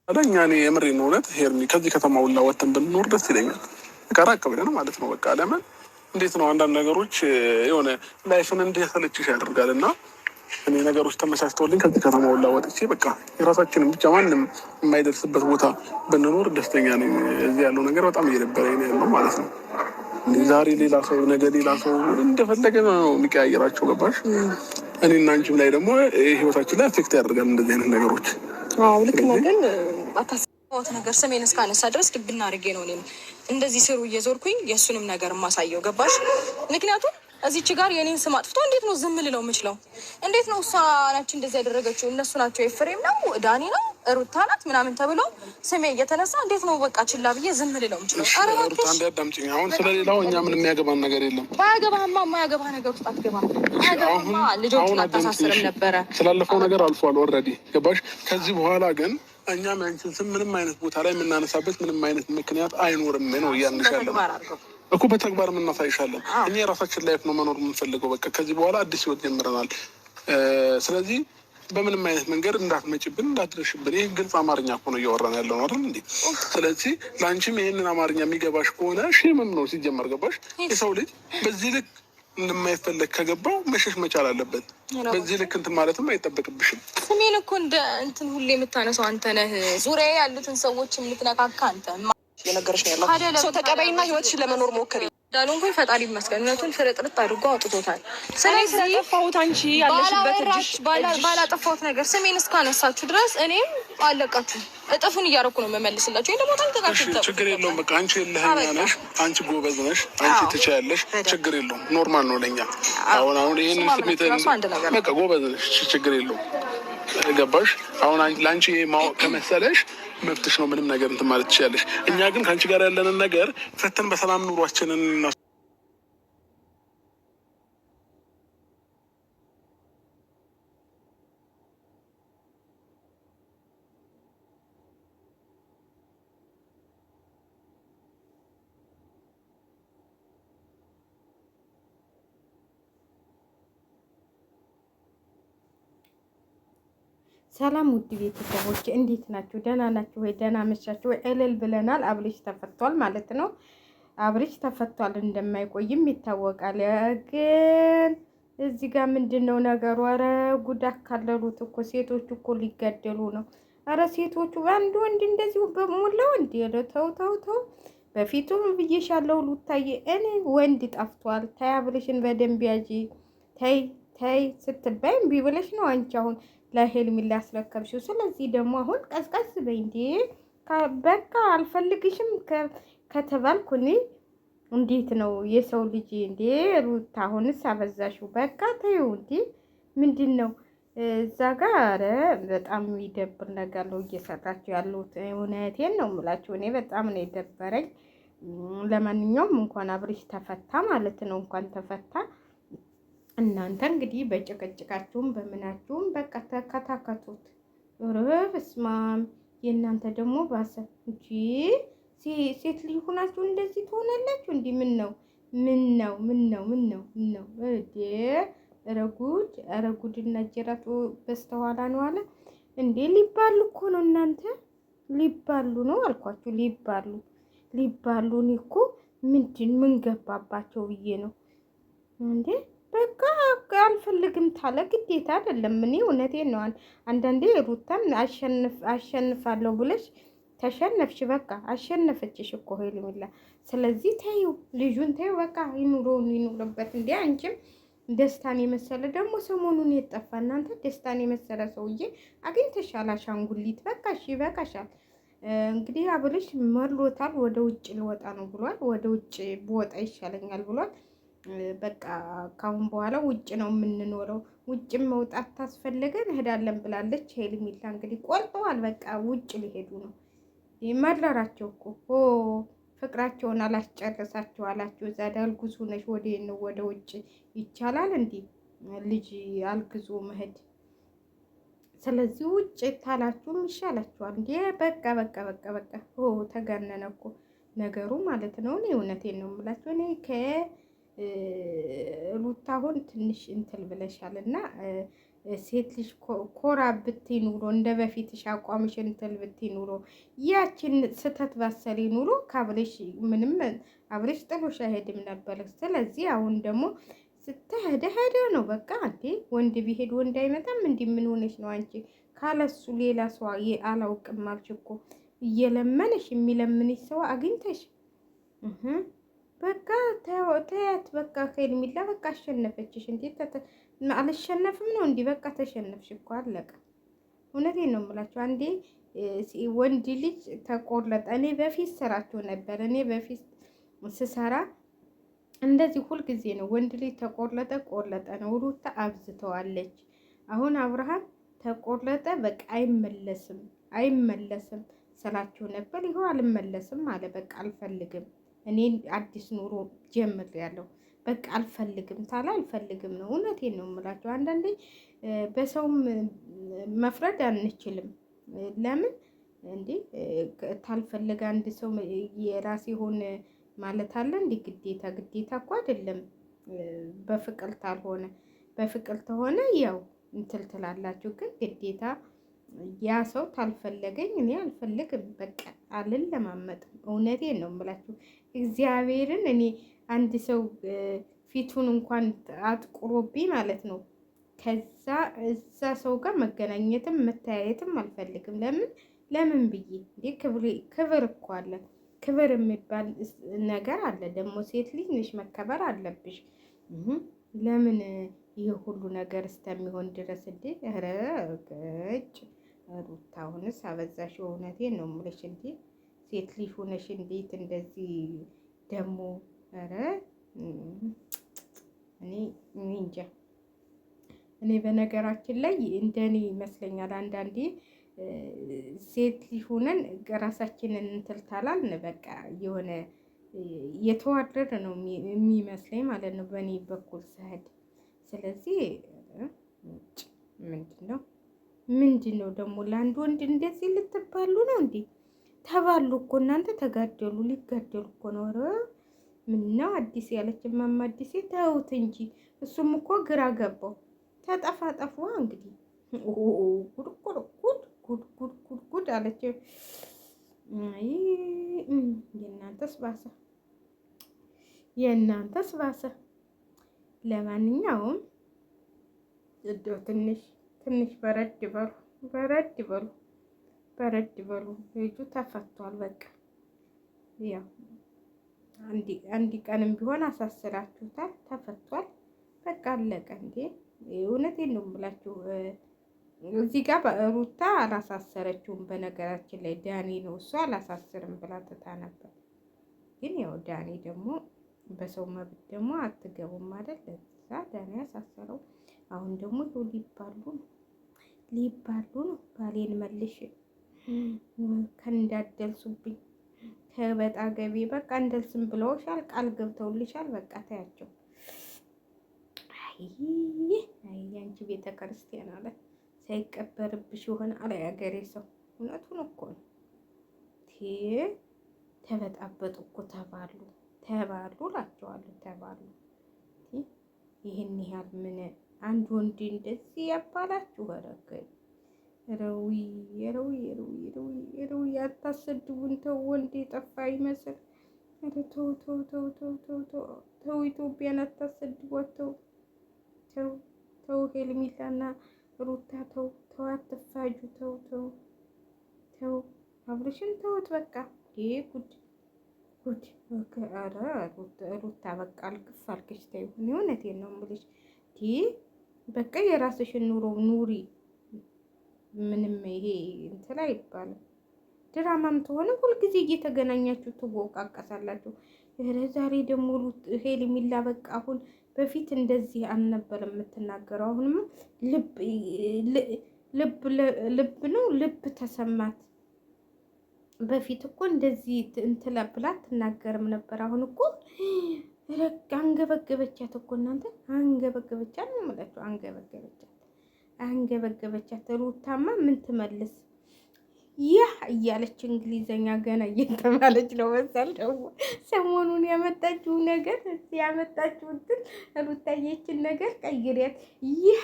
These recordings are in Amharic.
አለኛ እኔ የምሬን ነው እውነት ሄርሚ ከዚህ ከተማ ሁላ ወጥተን ብንኖር ደስ ይለኛል። በቃ ራቅ ብለን ማለት ነው። በቃ ለምን እንዴት ነው አንዳንድ ነገሮች የሆነ ላይፍን እንዲያሰለችሽ ያደርጋል እና እኔ ነገሮች ተመቻችተውልኝ ከዚህ ከተማ ሁላ ወጥቼ በቃ የራሳችንን ብቻ ማንም የማይደርስበት ቦታ ብንኖር ደስተኛ ነኝ። እዚህ ያለው ነገር በጣም እየደበረኝ ነው ያለው ማለት ነው። ዛሬ ሌላ ሰው ነገ ሌላ ሰው እንደፈለገ ነው የሚቀያየራቸው። ገባሽ? እኔና አንቺም ላይ ደግሞ ህይወታችን ላይ አፌክት ያደርጋል እንደዚህ አይነት ነገሮች። ልክ ነው። ግን አታስቦት ነገር ስሜን እስካነሳ ድረስ ድብና አድርጌ ነው እኔም እንደዚህ ስሩ እየዞርኩኝ የእሱንም ነገር ማሳየው። ገባሽ? ምክንያቱም እዚች ጋር የኔን ስም አጥፍቶ እንዴት ነው ዝም ልለው የምችለው? እንዴት ነው እሷ ናቸው እንደዚህ ያደረገችው? እነሱ ናቸው ኤፍሬም ነው ዳኒ ነው ሩታ ናት ምናምን ተብሎ ስሜ እየተነሳ እንዴት ነው በቃ ችላ ብዬ ዝም ልለው የምችለው? ሩታ እንዳዳምጪኝ። አሁን ስለሌላው እኛ ምንም የሚያገባን ነገር የለም። ባያገባህማ የማያገባ ነገር ውስጥ አትገባም። አያገባህማ ልጆቹን አታሳስርም ነበረ። ስላለፈው ነገር አልፏል ኦልሬዲ። ገባሽ? ከዚህ በኋላ ግን እኛም ያንቺን ስም ምንም አይነት ቦታ ላይ የምናነሳበት ምንም አይነት ምክንያት አይኖርም ነው እያንሻለን እኮ በተግባር የምናሳይሻለን። እኛ የራሳችን ላይፍ ነው መኖር የምንፈልገው። በቃ ከዚህ በኋላ አዲስ ህይወት ጀምረናል። ስለዚህ በምንም አይነት መንገድ እንዳትመጭብን፣ እንዳትደርሽብን። ይህ ግልጽ አማርኛ እኮ ነው እያወራን ያለው ነው አይደል እንዴ? ስለዚህ ለአንቺም ይህንን አማርኛ የሚገባሽ ከሆነ ሺምም ነው ሲጀመር። ገባሽ? የሰው ልጅ በዚህ ልክ እንደማይፈለግ ከገባው መሸሽ መቻል አለበት። በዚህ ልክ እንትን ማለትም አይጠበቅብሽም። ስሜን እኮ እንደ እንትን ሁሌ የምታነሳው አንተ ነህ። ዙሪያ ያሉትን ሰዎች የምትነካካ አንተ የነገረሽ ነው ያለው። ሰው ተቀበይና ህይወትሽን ለመኖር ሞክሪ። ዳሉ እንኳን ፈጣሪ ይመስገን እውነቱን ፍርጥርጥ አድርጎ አውጥቶታል። ስለዚህ ስለጠፋሁት አንቺ ያለሽበት እጅሽ ባላጠፋሁት ነገር ስሜን እስካነሳችሁ ድረስ እኔም አለቃችሁ እጥፉን እያደረኩ ነው የምመልስላችሁ። ይሄ ደግሞ ታንተካችሁ ችግር የለውም። በቃ አንቺ የለህኛ ነሽ፣ አንቺ ጎበዝ ነሽ፣ አንቺ ትችያለሽ። ችግር የለውም። ኖርማል ነው ለኛ። አሁን ይሄንን ስሜት በቃ ጎበዝ ነሽ፣ ችግር የለውም። ገባሽ? አሁን ለአንቺ ማወቅ ከመሰለሽ መብትሽ ነው። ምንም ነገር እንትን ማለት ትችያለሽ። እኛ ግን ከአንቺ ጋር ያለንን ነገር ፈተን በሰላም ኑሯችንን እና ሰላም ውድ ቤተሰቦች እንዴት ናችሁ? ደህና ናችሁ ወይ? ደህና መሻችሁ ወይ? እልል ብለናል። አብርሽ ተፈቷል ማለት ነው። አብርሽ ተፈቷል፣ እንደማይቆይም ይታወቃል። ግን እዚህ ጋር ምንድን ነው ነገሩ? ኧረ ጉድ አካለሉት እኮ ሴቶቹ እኮ ሊጋደሉ ነው። ኧረ ሴቶቹ አንድ ወንድ እንደዚሁ በሞላ ወንድ ተው ተው ተው። በፊቱም ብዬሻለሁ ሉታዬ፣ እኔ ወንድ ጠፍቷል። ታይ አብርሽን በደንብ ያዢ። ተይ ተይ ስትባይ እምቢ ብለሽ ነው አንቺ አሁን ለሄልሚ ላስረከብሽው። ስለዚህ ደግሞ አሁን ቀዝቀዝ በይ እንዴ። በቃ አልፈልግሽም ከተባልኩ እኔ እንዴት ነው የሰው ልጅ እንዴ? ሩታ አሁንስ አበዛሽው። በቃ ተይው እንዴ። ምንድን ነው እዛ ጋር? በጣም የሚደብር ነገር ነው እየሰራችሁ ያሉት። እውነቴን ነው የምላችሁ። እኔ በጣም ነው የደበረኝ። ለማንኛውም እንኳን አብርሽ ተፈታ ማለት ነው። እንኳን ተፈታ። እናንተ እንግዲህ በጭቅጭቃችሁም በምናችሁም በቃ ተከታከቱት። በስማም የእናንተ ደግሞ ባሰ እንጂ ሴት ልጅ ሆናችሁ እንደዚህ ትሆናላችሁ። እንዲህ ምን ነው ምን ነው ምን ነው ምን ነው ምን ነው እዴ? ረጉድ እና ጀራቱ በስተኋላ ነው አለ እንዴ። ሊባሉ እኮ ነው እናንተ፣ ሊባሉ ነው አልኳችሁ። ሊባሉ እኔ እኮ ምን ገባባቸው ብዬ ነው እንዴ። በቃ አልፈልግም ታለ ግዴታ አይደለም። እኔ እውነቴን ነው። አንዳንዴ ሩታን አሸንፋለሁ ብለሽ ተሸነፍሽ። በቃ አሸነፈችሽ እኮ ሄልሚላ። ስለዚህ ተይው፣ ልጁን ተይው። በቃ ይኑርበት እንዴ። አንቺም ደስታን የመሰለ ደግሞ ሰሞኑን የጠፋ እናንተ ደስታን የመሰለ ሰውዬ አግኝተሻል፣ አሻንጉሊት። በቃ እሺ በቃሻል። እንግዲህ አብርሽ መሎታል። ወደ ውጭ ልወጣ ነው ብሏል። ወደ ውጭ ብወጣ ይሻለኛል ብሏል። በቃ ካሁን በኋላ ውጭ ነው የምንኖረው። ውጭም መውጣት ታስፈልገ እንሄዳለን ብላለች ሄልሚላ። እንግዲህ ቆርጠዋል። በቃ ውጭ ሊሄዱ ነው። መረራቸው እኮ ፍቅራቸውን አላስጨረሳቸው አላቸው። እዛ አልግዙ ነሽ ወደ ውጭ ይቻላል እንዴ? ልጅ አልግዙ መሄድ። ስለዚህ ውጭ ታላችሁም ይሻላችኋል እንዴ። በቃ ተጋነነ እኮ ነገሩ ማለት ነው። እኔ እውነቴን ነው የምላችሁ። እኔ ሩታ አሁን ትንሽ እንትን ብለሻል እና ሴት ልጅ ኮራ ብትይ ኑሮ እንደ በፊትሽ አቋምሽን እንትን ብትይ ኑሮ ያችን ስተት ባሰሪ ኑሮ ካብሬሽ ምንም አብሬሽ ጥሎሽ አይሄድም ነበር። ስለዚህ አሁን ደግሞ ሄደ ነው በቃ። እንዴ ወንድ ቢሄድ ወንድ አይመጣም። እንዲ ምን ሆነሽ ነው አንቺ? ካለሱ ሌላ ሰው አላውቅም አልሽ እኮ። እየለመነሽ የሚለምንሽ ሰው አግኝተሽ በቃ ተያት በቃ። ከሄርሜላ በቃ አሸነፈችሽ። እንዴት አልሸነፍም ነው እንዲህ በቃ ተሸነፍሽ እኮ አለቀ። እውነቴን ነው የምላችሁ። አንዴ ወንድ ልጅ ተቆረጠ። እኔ በፊት ስራቸው ነበር። እኔ በፊት ስሰራ እንደዚህ ሁልጊዜ ነው ወንድ ልጅ ተቆረጠ ነው። ሩታ አብዝተዋለች። አሁን አብርሃም ተቆረጠ በቃ አይመለስም ስላችሁ ነበር። ይኸው አልመለስም አለ። በቃ አልፈልግም፣ እኔ አዲስ ኑሮ ጀምሬያለሁ፣ በቃ አልፈልግም ታላ አልፈልግም ነው። እውነቴን ነው የምላችሁ። አንዳንዴ በሰውም መፍረድ አንችልም። ለምን እንዴ ታልፈልግ አንድ ሰው የራሴ ሆነ ማለት አለ እንዴ? ግዴታ እኮ አይደለም። በፍቅር ታልሆነ በፍቅር ተሆነ ያው እንትን ትላላችሁ። ግን ግዴታ ያ ሰው ታልፈለገኝ እኔ አልፈልግም፣ በቃ አልለማመጥም። እውነቴን ነው የምላችሁ እግዚአብሔርን። እኔ አንድ ሰው ፊቱን እንኳን አጥቁሮብኝ ማለት ነው ከዛ እዛ ሰው ጋር መገናኘትም መተያየትም አልፈልግም። ለምን ብዬ እንዴ ክብር እኮ አለ። ክብር የሚባል ነገር አለ። ደግሞ ሴት ልጅ ነሽ፣ መከበር አለብሽ። ለምን ይህ ሁሉ ነገር እስከሚሆን ድረስ እንዴ? ኧረ ገጭ ሩታ አሁንስ አበዛሽ። እውነቴን ነው የምልሽ። እንዴ ሴት ልጅ ሆነሽ እንዴት እንደዚህ ደግሞ? ኧረ እኔ እንጃ። እኔ በነገራችን ላይ እንደኔ ይመስለኛል አንዳንዴ ሴት ልጅ ሆነን ራሳችንን እንትልታላልን በቃ የሆነ የተዋረደ ነው የሚመስለኝ ማለት ነው በእኔ በኩል ስሄድ። ስለዚህ ምንድን ነው ደግሞ ለአንድ ወንድ እንደዚህ ልትባሉ ነው እንዴ? ተባሉ እኮ እናንተ ተጋደሉ፣ ሊጋደሉ እኮ ነው። ኧረ ምነው አዲስ ያለች ማማ አዲስ ተውት እንጂ እሱም እኮ ግራ ገባው። ተጠፋጠፉ እንግዲህ ጉድ አለች። የእናንተስ ባሰ። ለማንኛውም እንደው ትንሽ በረድ በሉ። ልጁ ተፈቷል። በቃ ያው አንድ ቀንም ቢሆን አሳስራችሁታል። ተፈቷል። በቃ አለቀ። እንዴ እውነቴን ነው የምላችሁ። እዚህ ጋር ሩታ አላሳሰረችውም። በነገራችን ላይ ዳኒ ነው እሷ አላሳስርም ብላ ትታ ነበር። ግን ያው ዳኒ ደግሞ በሰው መብት ደግሞ አትገቡም ማለት ለዛ ዳኒ ያሳሰረው። አሁን ደግሞ ሊባሉ ነው። ባሌን መልሽ ከእንዳደልሱብኝ ከበጣ ገቢ በቃ እንደልስም ብለውሻል፣ ቃል ገብተውልሻል። በቃ ታያቸው። አይ አንቺ ቤተ ክርስቲያን አለ ሳይቀበርብሽ ይሆን አለ ያገሬ ሰው። እውነቱን እኮ ነው። ተበጣበጡ እኮ ተባሉ እላቸዋለሁ። ተባሉ። ይህን ያህል ምን አንድ ወንድ እንደዚህ ያባላችሁ? ረዊ አታሰድቡን። ተው ወንድ የጠፋ ይመስል። ተው ኢትዮጵያን አታሰድቧት። ተው ሄርሜላና ሩታ ተው አትፋጁ። ተው አብርሽን ተውት በቃ። ጉድ ኧረ ሩታ በቃ አልክፍ አልክሽ። ተይው። እውነቴን ነው የምልሽ። በቃ የራስሽን ኑሮ ኑሪ። ምንም ይሄ እንትን አይባልም። ድራማም ተሆነ ሁልጊዜ እየተገናኛችሁ ትወቃቀሳላችሁ። ዛሬ ደግሞ ሄርሜላ በቃ አሁን በፊት እንደዚህ አልነበር የምትናገረው። አሁንማ ልብ ነው ልብ ተሰማት። በፊት እኮ እንደዚህ እንትን ብላ አትናገርም ነበር። አሁን እኮ አንገበገበቻት እኮ እናንተ። አንገበገበቻት ነው የምላችሁ። አንገበገበቻት። ሩታማ ምን ትመልስ? ያ እያለች እንግሊዘኛ ገና እየተባለች ነው መሰል። ደግሞ ሰሞኑን ያመጣችው ነገር ያመጣችው እንትን ሩታዬችን ነገር ቀይሪያት። ያ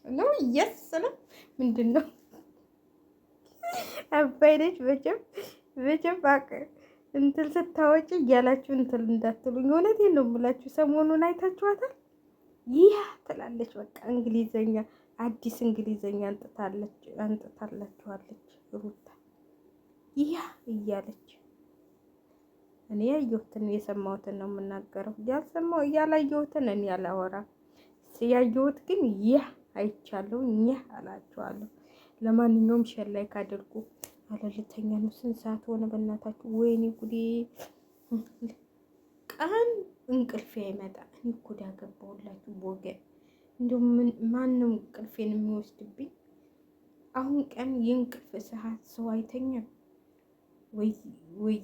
ነው የስ ነው ምንድን ነው አባይ ነች በጀም ባቅ እንትን ስታወጪ እያላችሁ እንትን እንዳትሉኝ። እውነቴን ነው የምላችሁ። ሰሞኑን አይታችኋታል። ይህ ትላለች በቃ እንግሊዘኛ አዲስ እንግሊዘኛ አንጥታላችኋለች ሩታ ይህ እያለች። እኔ ያየሁትን የሰማሁትን ነው የምናገረው። ያላየሁትን እኔ አላወራም። ያየሁት ግን ይህ አይቻለሁ። ይህ አላችኋለሁ። ለማንኛውም ሼር ላይክ አድርጉ። አለልተኛ ነው። ስንት ሰዓት ሆነ በእናታችሁ? ወይኔ ጉዴ! ቀን እንቅልፌ አይመጣ። እኔ እኮ ዳገባሁላችሁ ወገን። እንደውም ማንም እንቅልፌን የሚወስድብኝ አሁን ቀን የእንቅልፍ ሰዓት ሰው አይተኛም ወይ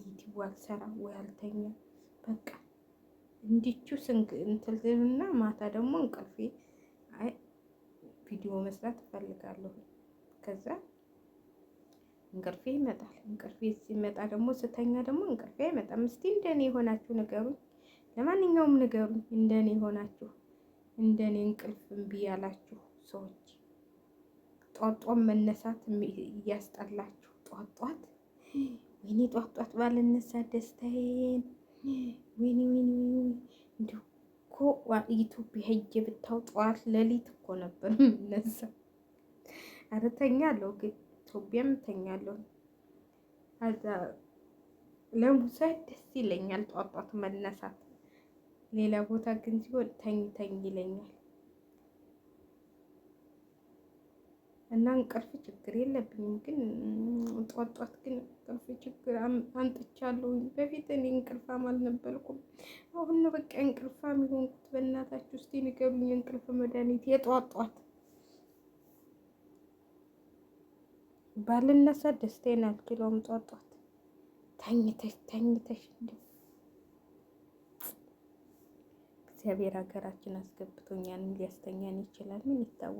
ዩቲዩብ አልሰራ ወይ አልተኛ። በቃ እንዲቹ እንትልና ማታ ደግሞ እንቅልፌ ቪዲዮ መስራት እፈልጋለሁ። ከዛ እንቅልፌ ይመጣል። እንቅልፌ ሲመጣ ደግሞ ስተኛ ደግሞ እንቅልፌ አይመጣም። እስቲ እንደኔ የሆናችሁ ንገሩኝ። ለማንኛውም ንገሩኝ እንደኔ የሆናችሁ፣ እንደኔ እንቅልፍ እምቢ ያላችሁ ሰዎች፣ ጧጧት መነሳት እያስጠላችሁ ጧጧት ወይኔ ጧጧት ባልነሳ ደስታዬን ወይኔ እንዲሁ እኮ ኢትዮጵያ ሄጄ ብታው ጠዋት ሌሊት እኮ ነበር የምነሳ። ኧረ ተኛለሁ ግን ኢትዮጵያም ተኛለሁ። አዛ ለሙሳይ ደስ ይለኛል ጧጧት መነሳት። ሌላ ቦታ ግን ሲሆን ተኝ ይለኛል። እና እንቅልፍ ችግር የለብኝም፣ ግን ጧጧት ግን እንቅልፍ ችግር አንጥቻለሁ። በፊት እኔ እንቅልፋም አልነበርኩም። አሁን ነው በቃ እንቅልፋም የሆንኩት። በእናታችሁ እስቲ ንገሩኝ እንቅልፍ መድኃኒት የጧጧት ባልነሳ ደስታዬን አልችለውም። ጧጧት ተኝተሽ እግዚአብሔር ሀገራችን አስገብቶኛል። ሊያስተኛን ይችላል። ምን ይታወቃል?